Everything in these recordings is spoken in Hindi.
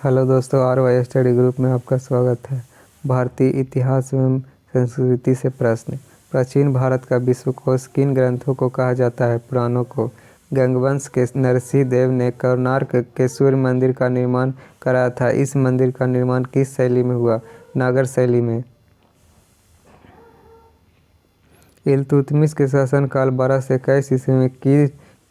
हेलो दोस्तों, RY स्टडी ग्रुप में आपका स्वागत है। भारतीय इतिहास एवं संस्कृति से प्रश्न। प्राचीन भारत का विश्वकोश किन ग्रंथों को कहा जाता है? पुराणों को। गंगवंश के नरसिंह देव ने कोणार्क के सूर्य मंदिर का निर्माण कराया था। इस मंदिर का निर्माण किस शैली में हुआ? नागर शैली में। इल्तुतमिश के शासनकाल 1221 ईस्वी में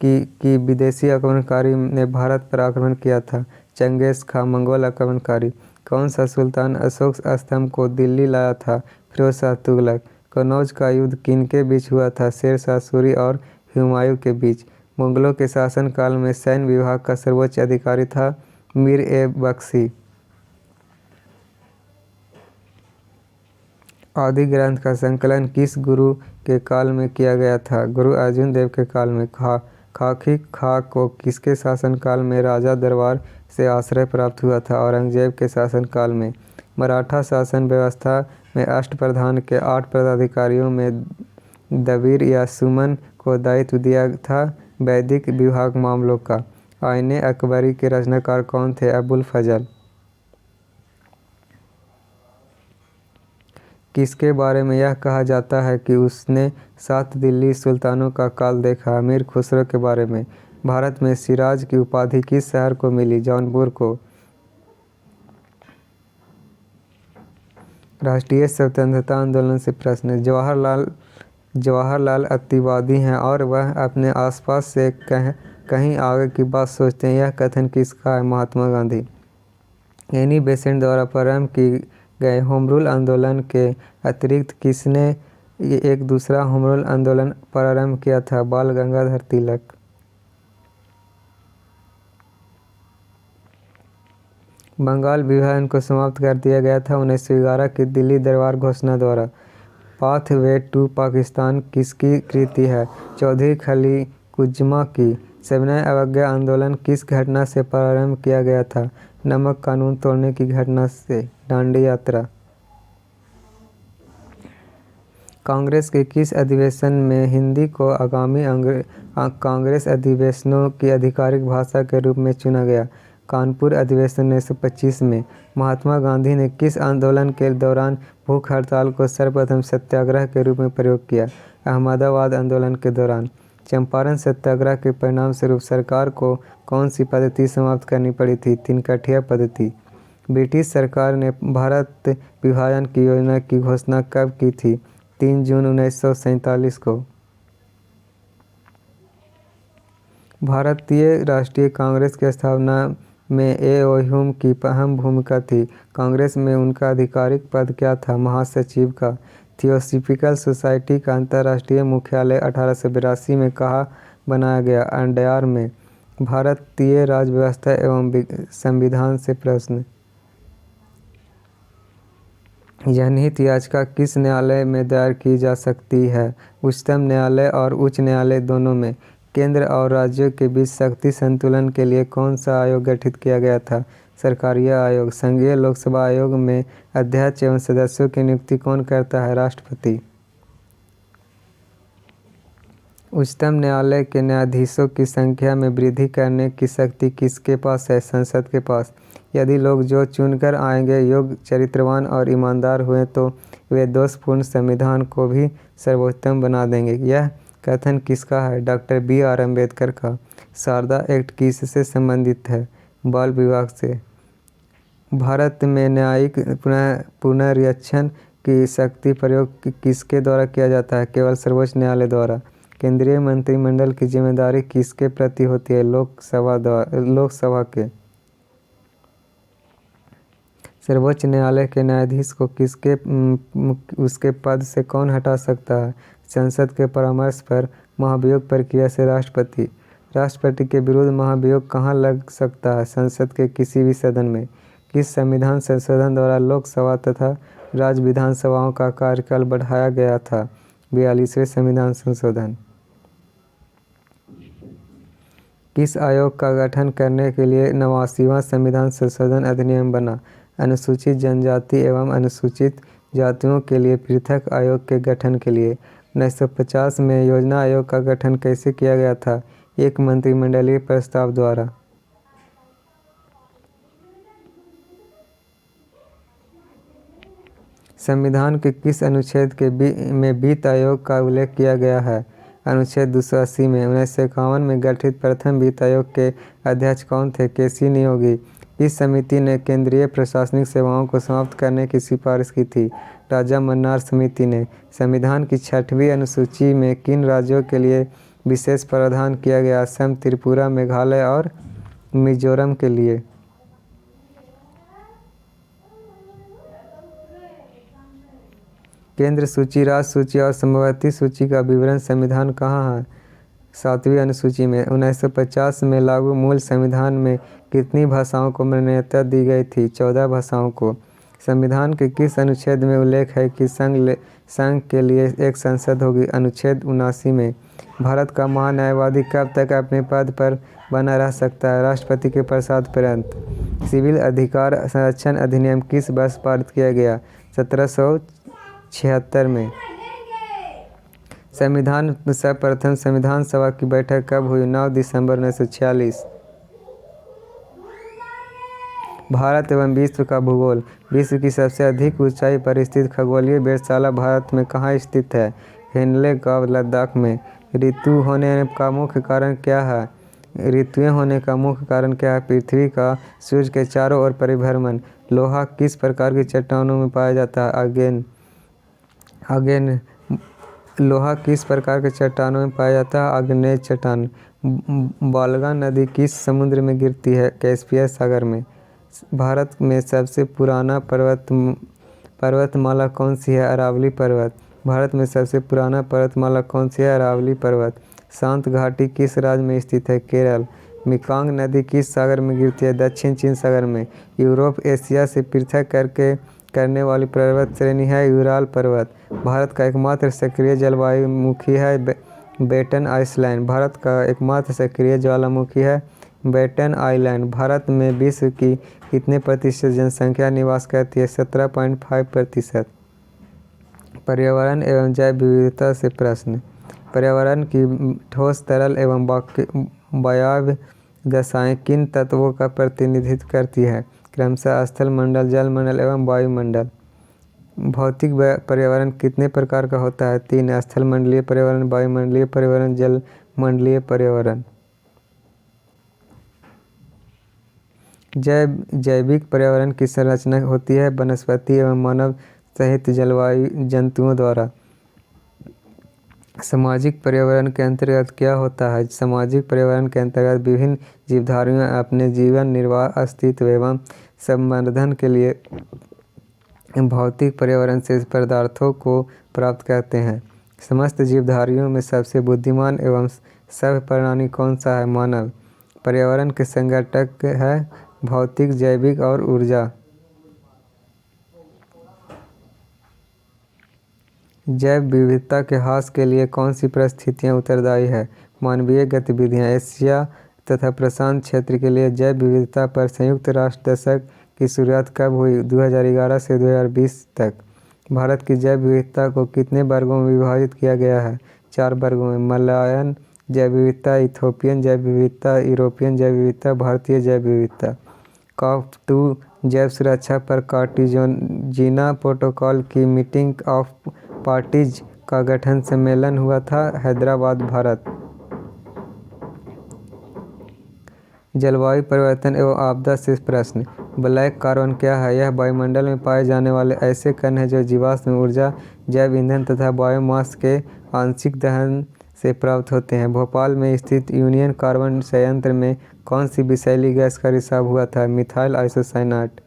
की विदेशी आक्रमणकारी ने भारत पर आक्रमण किया था। चंगेज खां मंगोल आक्रमणकारी। कौन सा सुल्तान अशोक स्तंभ को दिल्ली लाया था? फिरोज शाह तुगलक। कनौज का युद्ध किनके बीच हुआ था? शेर शाह सूरी और हुमायूं के बीच। मुगलों के शासनकाल में सैन्य विभाग का सर्वोच्च अधिकारी था मीर-ए-बख्शी। आदि ग्रंथ का संकलन किस गुरु के काल में किया गया था? गुरु अर्जुन देव के काल में। खाकी खां को किसके शासनकाल में राजा दरबार से आश्रय प्राप्त हुआ था? औरंगजेब के शासनकाल में। मराठा शासन व्यवस्था में अष्टप्रधान के 8 पदाधिकारियों में दबीर या सुमन को दायित्व दिया था वैदिक विभाग मामलों का। आईने अकबरी के रचनाकार कौन थे? अबुल फजल। किसके बारे में यह कहा जाता है कि उसने 7 दिल्ली सुल्तानों का काल देखा? अमीर खुसरो के बारे में। भारत में सिराज की उपाधि किस शहर को मिली? जौनपुर को। राष्ट्रीय स्वतंत्रता आंदोलन से प्रश्न। जवाहरलाल अतिवादी हैं और वह अपने आसपास से कहीं आगे की बात सोचते हैं। यह कथन किसका है? महात्मा गांधी। एनी बेसेंट द्वारा प्रारंभ की गए होम रूल आंदोलन के अतिरिक्त किसने एक दूसरा होम रूल आंदोलन प्रारंभ किया था? बाल गंगाधर तिलक। बंगाल विभाजन को समाप्त कर दिया गया था 1911 की दिल्ली दरबार घोषणा द्वारा। पाथवे टू पाकिस्तान किसकी कृति है? चौधरी खलीकुज्जमा की। सविनय अवज्ञा आंदोलन किस घटना से प्रारंभ किया गया था? नमक कानून तोड़ने की घटना से। दांडी यात्रा। कांग्रेस के किस अधिवेशन में हिंदी को आगामी कांग्रेस अधिवेशनों की आधिकारिक भाषा के रूप में चुना गया? कानपुर अधिवेशन 1925 में। महात्मा गांधी ने किस आंदोलन के दौरान भूख हड़ताल को सर्वप्रथम सत्याग्रह के रूप में प्रयोग किया? अहमदाबाद आंदोलन के दौरान। चंपारण सत्याग्रह के परिणामस्वरूप सरकार को कौन सी पद्धति समाप्त करनी पड़ी थी? तिनकठिया पद्धति। ब्रिटिश सरकार ने भारत विभाजन की योजना की घोषणा कब की थी? 3 जून 1947 को। भारतीय राष्ट्रीय कांग्रेस की स्थापना में ए.ओ. ह्यूम की अहम भूमिका थी। कांग्रेस में उनका आधिकारिक पद क्या था? महासचिव का। थियोसॉफिकल सोसाइटी का अंतर्राष्ट्रीय मुख्यालय 1882 में कहाँ बनाया गया? अडयार में। भारतीय राज्य व्यवस्था एवं संविधान से प्रश्न। जनहित याचिका किस न्यायालय में दायर की जा सकती है? उच्चतम न्यायालय और उच्च न्यायालय दोनों में। केंद्र और राज्यों के बीच शक्ति संतुलन के लिए कौन सा आयोग गठित किया गया था? सरकारीय आयोग। संघीय लोकसेवा आयोग में अध्यक्ष एवं सदस्यों की नियुक्ति कौन करता है? राष्ट्रपति। उच्चतम न्यायालय के न्यायाधीशों की संख्या में वृद्धि करने की शक्ति किसके पास है? संसद के पास। यदि लोग जो चुनकर आएंगे योग्य, चरित्रवान और ईमानदार हुए तो वे दोषपूर्ण संविधान को भी सर्वोत्तम बना देंगे। यह कथन किसका है? Doctor B.R. अम्बेडकर का। शारदा एक्ट किससे संबंधित है? बाल विभाग से। भारत में न्यायिक पुनरीक्षण की शक्ति प्रयोग किसके द्वारा किया जाता है? केवल सर्वोच्च न्यायालय द्वारा। केंद्रीय मंत्रिमंडल की जिम्मेदारी किसके प्रति होती है? लोकसभा के। सर्वोच्च न्यायालय के न्यायाधीश को उसके पद से कौन हटा सकता है? संसद के परामर्श पर। महाभियोग प्रक्रिया से राष्ट्रपति। राष्ट्रपति के विरुद्ध महाभियोग कहाँ लग सकता है? संसद के किसी भी सदन में। किस संविधान संशोधन द्वारा लोकसभा तथा राज्य विधानसभाओं का कार्यकाल बढ़ाया गया था? 42वें संविधान संशोधन। किस आयोग का गठन करने के लिए 89वां संविधान संशोधन अधिनियम बना? अनुसूचित जनजाति एवं अनुसूचित जातियों के लिए पृथक आयोग के गठन के लिए। 1950 में योजना आयोग का गठन कैसे किया गया था? एक मंत्रिमंडलीय प्रस्ताव द्वारा। संविधान के किस अनुच्छेद में वित्त आयोग का उल्लेख किया गया है? अनुच्छेद 280 में। 1951 में गठित प्रथम वित्त आयोग के अध्यक्ष कौन थे? केसी नियोगी। इस समिति ने केंद्रीय प्रशासनिक सेवाओं को समाप्त करने की सिफारिश की थी? राजा मन्नार समिति ने। संविधान की 6वीं अनुसूची में किन राज्यों के लिए विशेष प्रावधान किया गया? असम, त्रिपुरा, मेघालय और मिजोरम के लिए। केंद्र सूची, राज्य सूची और समवर्ती सूची का विवरण संविधान कहाँ है? 7वीं अनुसूची में। 1950 में लागू मूल संविधान में कितनी भाषाओं को मान्यता दी गई थी? 14 भाषाओं को। संविधान के किस अनुच्छेद में उल्लेख है कि संघ के लिए एक संसद होगी? अनुच्छेद 79 में। भारत का महान्यायवादी कब तक अपने पद पर बना रह सकता है? राष्ट्रपति के प्रसाद पर्यंत। सिविल अधिकार संरक्षण अधिनियम किस वर्ष पारित किया गया? 1776 में। संविधान सर्वप्रथम संविधान सभा की बैठक कब हुई? 9 दिसंबर 1946। भारत एवं विश्व का भूगोल। विश्व की सबसे अधिक ऊंचाई पर स्थित खगोलीय वेधशाला भारत में कहाँ स्थित है? हेनले गाँव, लद्दाख में। ऋतु होने का मुख्य कारण क्या है? ऋतुएं होने का मुख्य कारण क्या है? पृथ्वी का सूर्य के चारों ओर परिभ्रमण। लोहा किस प्रकार की चट्टानों में पाया जाता है? लोहा किस प्रकार के चट्टानों में पाया जाता है? आग्नेय चट्टान। बालगा नदी किस समुद्र में गिरती है? कैस्पियन सागर में। भारत में सबसे पुराना पर्वतमाला कौन सी है? अरावली पर्वत। भारत में सबसे पुराना पर्वतमाला कौन सी है? अरावली पर्वत। शांत घाटी किस राज्य में स्थित है? केरल। मेकंग नदी किस सागर में गिरती है? दक्षिण चीन सागर में। यूरोप एशिया से पृथक करने वाली पर्वत श्रेणी है यूराल पर्वत। भारत का एकमात्र सक्रिय ज्वालामुखी है बैटन आइलैंड। भारत का एकमात्र सक्रिय ज्वालामुखी है बैटन आइलैंड। भारत में विश्व की कितने प्रतिशत जनसंख्या निवास करती है? 17.5%। पर्यावरण एवं जैव विविधता से प्रश्न। पर्यावरण की ठोस, तरल एवं वायव्य दशाएं किन तत्वों का प्रतिनिधित्व करती है? क्रमशः स्थल मंडल, जल मंडल एवं वायुमंडल। भौतिक पर्यावरण कितने प्रकार का होता है? 3। स्थल मंडलीय पर्यावरण, वायुमंडलीय पर्यावरण, जल मंडलीय पर्यावरण। जैविक पर्यावरण की संरचना होती है वनस्पति एवं मानव सहित जलवायु जंतुओं द्वारा। सामाजिक पर्यावरण के अंतर्गत क्या होता है? सामाजिक पर्यावरण के अंतर्गत विभिन्न जीवधारियों अपने जीवन निर्वाह, अस्तित्व एवं संवर्धन के लिए भौतिक पर्यावरण से पदार्थों को प्राप्त करते हैं। समस्त जीवधारियों में सबसे बुद्धिमान एवं सभ्य प्राणी कौन सा है? मानव। पर्यावरण के संघटक है भौतिक, जैविक और ऊर्जा। जैव विविधता के ह्रास के लिए कौन सी परिस्थितियां उत्तरदायी है? मानवीय गतिविधियां। एशिया तथा प्रशांत क्षेत्र के लिए जैव विविधता पर संयुक्त राष्ट्र दशक की शुरुआत कब हुई? 2011 से 2020 तक। भारत की जैव विविधता को कितने वर्गों में विभाजित किया गया है? 4 वर्गों में। मलयान जैव विविधता, इथोपियन जैव विविधता, यूरोपियन जैव विविधता, भारतीय जैव विविधता। COP2 जैव सुरक्षा पर कार्टिजिना प्रोटोकॉल की मीटिंग ऑफ पार्टीज का गठन सम्मेलन हुआ था? हैदराबाद, भारत। जलवायु परिवर्तन एवं आपदा से प्रश्न। ब्लैक कार्बन क्या है? यह वायुमंडल में पाए जाने वाले ऐसे कण हैं जो जीवाश्म ऊर्जा, जैव ईंधन तथा बायोमास के आंशिक दहन से प्राप्त होते हैं। भोपाल में स्थित यूनियन कार्बन संयंत्र में कौन सी विषैली गैस का रिसाव हुआ था? Methyl isocyanate.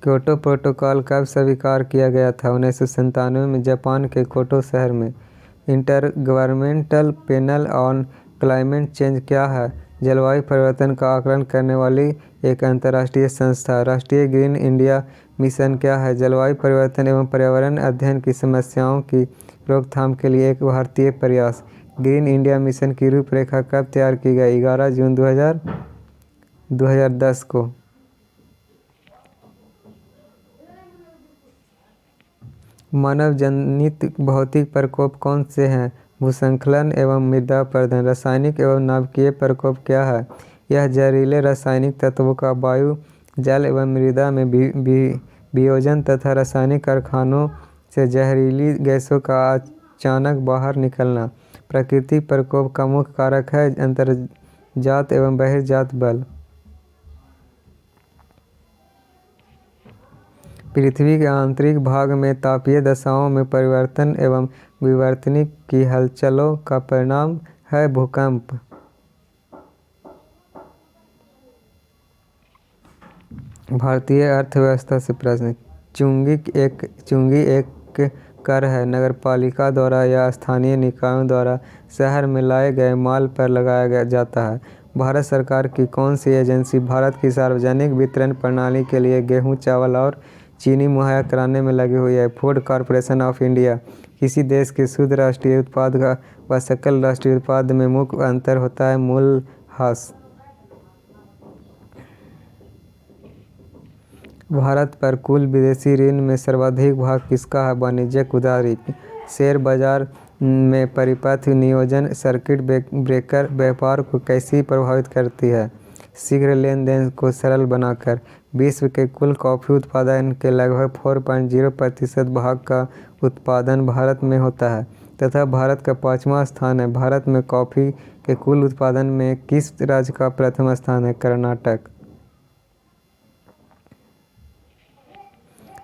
क्योटो प्रोटोकॉल कब स्वीकार किया गया था? 1997 में जापान के क्योटो शहर में। Intergovernmental panel on climate change क्या है? जलवायु परिवर्तन का आकलन करने वाली एक अंतर्राष्ट्रीय संस्था। राष्ट्रीय ग्रीन इंडिया मिशन क्या है? जलवायु परिवर्तन एवं पर्यावरण अध्ययन की समस्याओं की रोकथाम के लिए एक भारतीय प्रयास। ग्रीन इंडिया मिशन की रूपरेखा कब तैयार की गई? 11 जून 2010 को। मानव जनित भौतिक प्रकोप कौन से हैं? भूस्खलन एवं मृदा अपरदन। रासायनिक एवं नाभिकीय प्रकोप क्या है? यह जहरीले रासायनिक तत्वों का वायु जल एवं मृदा में वियोजन तथा रासायनिक कारखानों से जहरीली गैसों का अचानक बाहर निकलना प्राकृतिक प्रकोप का मुख्य कारक है। अंतर्जात एवं बहिर्जात बल। पृथ्वी के आंतरिक भाग में तापीय दशाओं में परिवर्तन एवं विवर्तनिक की हलचलों का परिणाम है भूकंप। भारतीय अर्थव्यवस्था से प्रश्न। चुंगी एक कर है नगरपालिका द्वारा या स्थानीय निकायों द्वारा शहर में लाए गए माल पर लगाया जाता है। भारत सरकार की कौन सी एजेंसी भारत की सार्वजनिक वितरण प्रणाली के लिए गेहूं, चावल और चीनी मुहैया कराने में लगी हुई है? Food corporation of India. किसी देश के शुद्ध राष्ट्रीय उत्पाद का व सकल राष्ट्रीय उत्पाद में मुख्य अंतर होता है मूल्यह्रास। भारत पर कुल विदेशी ऋण में सर्वाधिक भाग किसका है? वाणिज्यिक उधारी। शेयर बाजार में परिपथ नियोजन सर्किट ब्रेकर व्यापार को कैसे प्रभावित करती है? शीघ्र लेन देन को सरल बनाकर। विश्व के कुल कॉफ़ी उत्पादन के लगभग 4.0% भाग का उत्पादन भारत में होता है तथा भारत का 5वां स्थान है। भारत में कॉफ़ी के कुल उत्पादन में किस राज्य का प्रथम स्थान है? कर्नाटक।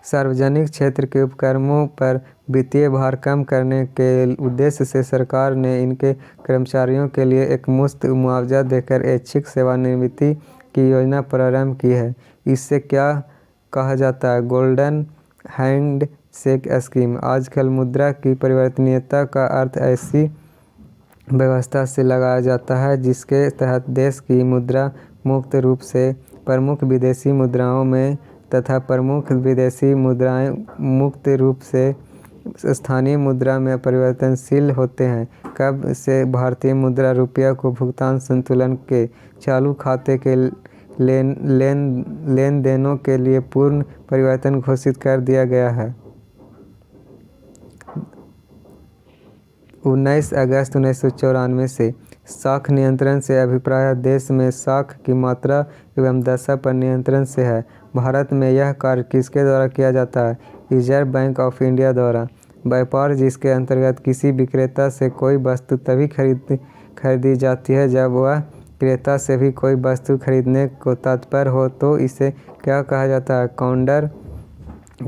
सार्वजनिक क्षेत्र के उपक्रमों पर वित्तीय भार कम करने के उद्देश्य से सरकार ने इनके कर्मचारियों के लिए एक मुफ्त मुआवजा देकर ऐच्छिक सेवानिवृत्ति की योजना प्रारंभ की है। इसे क्या कहा जाता है? Golden handshake scheme. आजकल मुद्रा की परिवर्तनीयता का अर्थ ऐसी व्यवस्था से लगाया जाता है जिसके तहत देश की मुद्रा मुक्त रूप से प्रमुख विदेशी मुद्राओं में तथा प्रमुख विदेशी मुद्राएं मुक्त रूप से स्थानीय मुद्रा में परिवर्तनशील होते हैं। कब से भारतीय मुद्रा रुपया को भुगतान संतुलन के चालू खाते के लेन देनों के लिए पूर्ण परिवर्तन घोषित कर दिया गया है? 19 अगस्त 1994 से। साख नियंत्रण से अभिप्राय देश में साख की मात्रा एवं दशा पर नियंत्रण से है। भारत में यह कार्य किसके द्वारा किया जाता है? रिजर्व बैंक ऑफ इंडिया द्वारा। व्यापार जिसके अंतर्गत किसी विक्रेता से कोई वस्तु तभी खरीदी जाती है जब वह क्रेता से भी कोई वस्तु खरीदने को तत्पर हो तो इसे क्या कहा जाता है?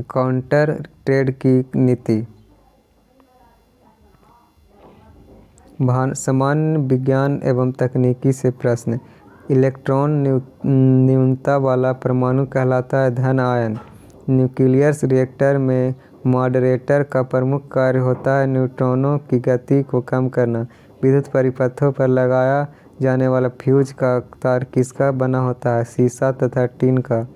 काउंटर ट्रेड की नीति। सामान्य विज्ञान एवं तकनीकी से प्रश्न। इलेक्ट्रॉन न्यूनता वाला परमाणु कहलाता है धन आयन। न्यूक्लियर रिएक्टर में मॉडरेटर का प्रमुख कार्य होता है न्यूट्रॉनों की गति को कम करना। विद्युत परिपथों पर लगाया जाने वाला फ्यूज का तार किसका बना होता है? सीसा तथा टीन का।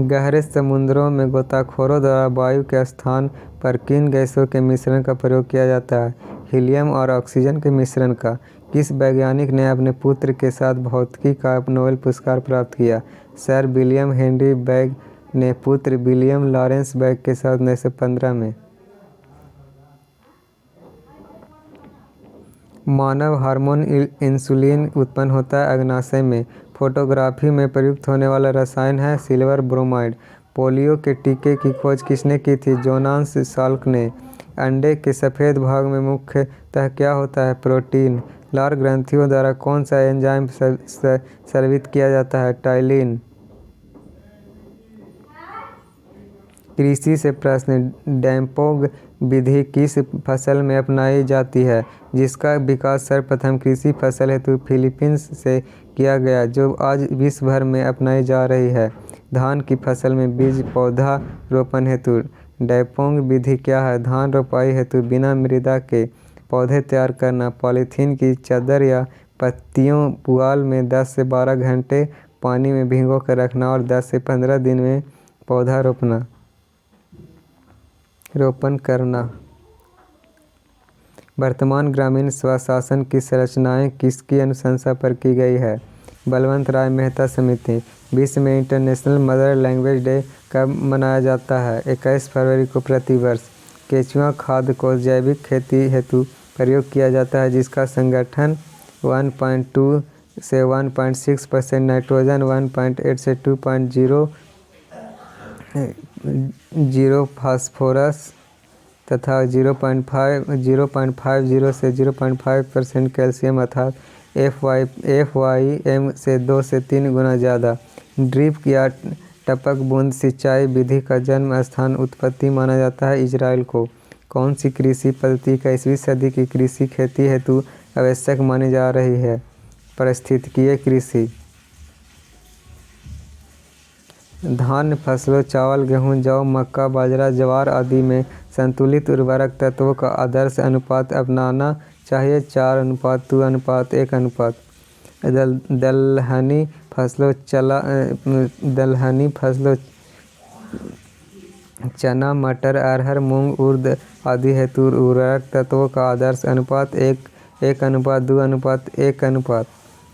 गहरे समुद्रों में गोताखोरों द्वारा वायु के स्थान पर किन गैसों के मिश्रण का प्रयोग किया जाता है? हीलियम और ऑक्सीजन के मिश्रण का। किस वैज्ञानिक ने अपने पुत्र के साथ भौतिकी का नोबेल पुरस्कार प्राप्त किया? सर विलियम हेनरी बैग ने पुत्र विलियम लॉरेंस बैग के साथ 1915 में। मानव हार्मोन इंसुलिन उत्पन्न होता है अग्नाशय में। फोटोग्राफी में प्रयुक्त होने वाला रसायन है सिल्वर ब्रोमाइड। पोलियो के टीके की खोज किसने की थी? जोनास साल्क ने। अंडे के सफ़ेद भाग में मुख्यतः क्या होता है? प्रोटीन। लार ग्रंथियों द्वारा कौन सा एंजाइम स्रावित किया जाता है? टाइलिन। कृषि से प्रश्न। डैम्पोग विधि किस फसल में अपनाई जाती है जिसका विकास सर्वप्रथम कृषि फसल हेतु फिलीपींस से किया गया जो आज विश्व भर में अपनाई जा रही है? धान की फसल में बीज पौधा रोपण हेतु डैम्पोग विधि क्या है? धान रोपाई हेतु बिना मृदा के पौधे तैयार करना। पॉलीथीन की चादर या पत्तियों पुआल में 10 से 12 घंटे पानी में भिगो कर रखना और 10 से 15 दिन में पौधा रोपण करना। वर्तमान ग्रामीण स्वशासन की संरचनाएं किसकी अनुशंसा पर की गई है? बलवंत राय मेहता समिति। विश्व में इंटरनेशनल मदर लैंग्वेज डे कब मनाया जाता है? 21 फरवरी को प्रतिवर्ष। केंचुआ खाद को जैविक खेती हेतु प्रयोग किया जाता है जिसका संगठन 1.2 से 1.6%, नाइट्रोजन 1.8 से 2.0, फास्फोरस तथा 0.50 से 0.5% कैल्शियम अर्थात FyM से 2 से 3 गुना ज़्यादा। ड्रिप या टपक बूंद सिंचाई विधि का जन्म स्थान उत्पत्ति माना जाता है इजराइल को। कौन सी कृषि पद्धति 21वीं सदी की कृषि खेती हेतु आवश्यक मानी जा रही है? पारिस्थितिकीय कृषि। धान्य फसलों चावल, गेहूं, जौ, मक्का, बाजरा, ज्वार आदि में संतुलित उर्वरक तत्वों का आदर्श अनुपात अपनाना चाहिए। 4:2:1 अनुपात। दलहनी फसलों चना, मटर, अरहर, मूंग, उड़द आदि हेतु उर्वरक तत्वों का आदर्श अनुपात 1:2:1 अनुपात।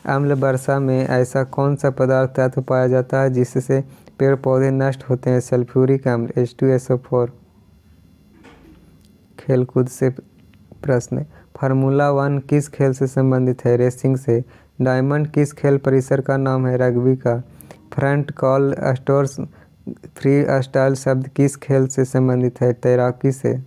अम्ल वर्षा में ऐसा कौन सा पदार्थ तत्व पाया जाता है जिससे पेड़ पौधे नष्ट होते हैं? सल्फ्यूरिक अम्ल H2SO4। खेलकूद से प्रश्न। फार्मूला 1 किस खेल से संबंधित है? रेसिंग से। डायमंड किस खेल परिसर का नाम है? रग्बी का। Front call stores free style शब्द किस खेल से संबंधित है? तैराकी से।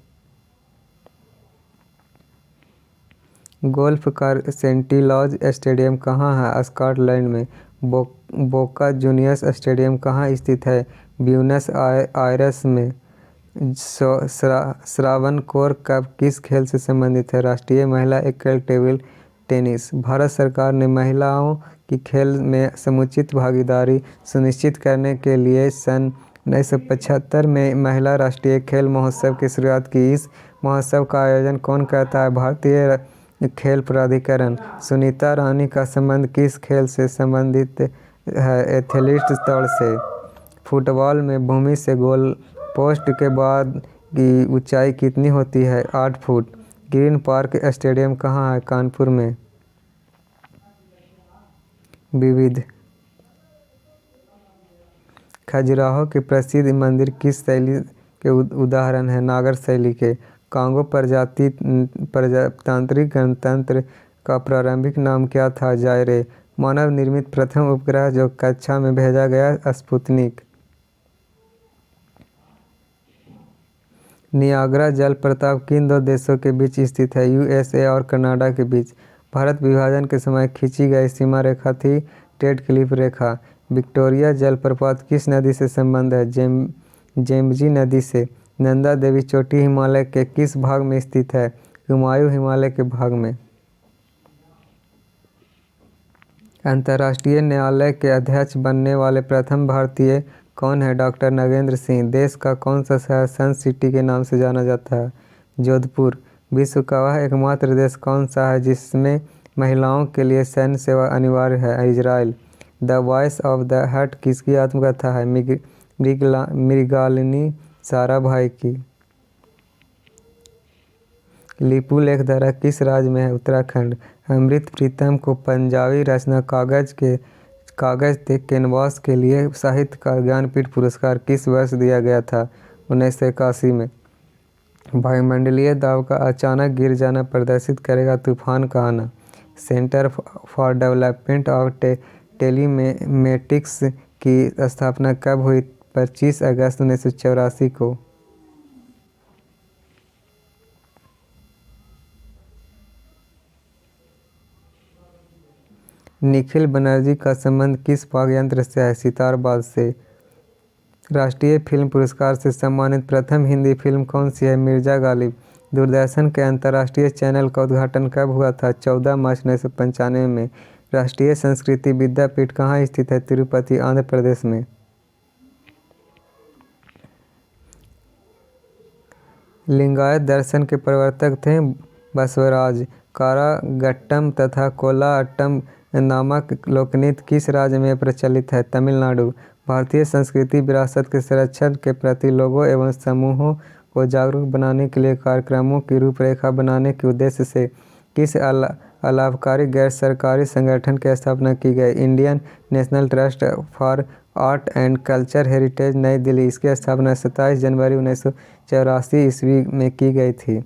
गोल्फ का सेंटिलॉज स्टेडियम कहाँ है? स्कॉटलैंड में। बोका जूनियर्स स्टेडियम कहाँ स्थित है? ब्यूनस आयर्स में। श्रावणकोर कप किस खेल से संबंधित है? राष्ट्रीय महिला एकल टेबल टेनिस। भारत सरकार ने महिलाओं की खेल में समुचित भागीदारी सुनिश्चित करने के लिए सन 1975 में महिला राष्ट्रीय खेल महोत्सव की शुरुआत की। इस महोत्सव का आयोजन कौन करता है? भारतीय खेल प्राधिकरण। सुनीता रानी का संबंध किस खेल से संबंधित है? एथलीट दौड़ से। फुटबॉल में भूमि से गोल पोस्ट के बाद की ऊंचाई कितनी होती है? 8 फुट। ग्रीन पार्क स्टेडियम कहाँ है? कानपुर में। विविध। खजुराहो के प्रसिद्ध मंदिर किस शैली के उदाहरण है? नागर शैली के। कांगो प्रजातांत्रिक गणतंत्र का प्रारंभिक नाम क्या था? जायरे। मानव निर्मित प्रथम उपग्रह जो कक्षा में भेजा गया? स्पुतनिक। नियाग्रा जलप्रपात किन दो देशों के बीच स्थित है? USA और कनाडा के बीच। भारत विभाजन के समय खींची गई सीमा रेखा थी टेडक्लिफ रेखा। विक्टोरिया जलप्रपात किस नदी से संबंध है? जेम्बजी नदी से। नंदा देवी चोटी हिमालय के किस भाग में स्थित है? हुमायूं हिमालय के भाग में। अंतर्राष्ट्रीय न्यायालय के अध्यक्ष बनने वाले प्रथम भारतीय कौन है? डॉक्टर नगेंद्र सिंह। देश का कौन सा शहर सन सिटी के नाम से जाना जाता है? जोधपुर। विश्व का वह एकमात्र देश कौन सा है जिसमें महिलाओं के लिए सैन्य सेवा अनिवार्य है? Israel. The voice of the हट किसकी आत्मकथा है? मृगालिनी साराभाई की। लिपु लेखधारा किस राज्य में है? उत्तराखंड। अमृत प्रीतम को पंजाबी रचना कागज ते कैनवास के लिए साहित्य का ज्ञानपीठ पुरस्कार किस वर्ष दिया गया था? 1981 में। वायुमंडलीय दाब का अचानक गिर जाना प्रदर्शित करेगा तूफान का आना। Centre for development of telematics की स्थापना कब हुई? 25 अगस्त 1984 को। निखिल बनर्जी का संबंध किस वाद्य यंत्र से है? सितारबाज से। राष्ट्रीय फिल्म पुरस्कार से सम्मानित प्रथम हिंदी फिल्म कौन सी है? मिर्जा गालिब। दूरदर्शन के अंतर्राष्ट्रीय चैनल का उद्घाटन कब हुआ था? 14 मार्च 1995 में। राष्ट्रीय संस्कृति विद्यापीठ कहाँ स्थित है? तिरुपति, आंध्र प्रदेश में। लिंगायत दर्शन के प्रवर्तक थे बसवराज। कारागट्टम तथा कोलाअट्टम नामक लोकनृत्य किस राज्य में प्रचलित है? तमिलनाडु। भारतीय संस्कृति विरासत के संरक्षण के प्रति लोगों एवं समूहों को जागरूक बनाने के लिए कार्यक्रमों की रूपरेखा बनाने के उद्देश्य से किस अलाभकारी गैर सरकारी संगठन की स्थापना की गई? Indian national trust for art and culture heritage, नई दिल्ली। इसकी स्थापना 27 जनवरी 1984 ईस्वी में की गई थी।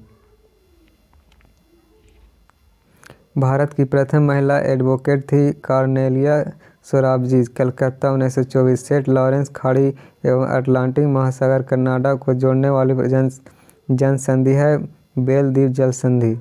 भारत की प्रथम महिला एडवोकेट थी कॉर्नेलिया सोराबजी। कलकत्ता 1924। सेंट लॉरेंस खाड़ी एवं अटलांटिक महासागर कनाडा को जोड़ने वाली जन संधि है बेल द्वीप जल संधि।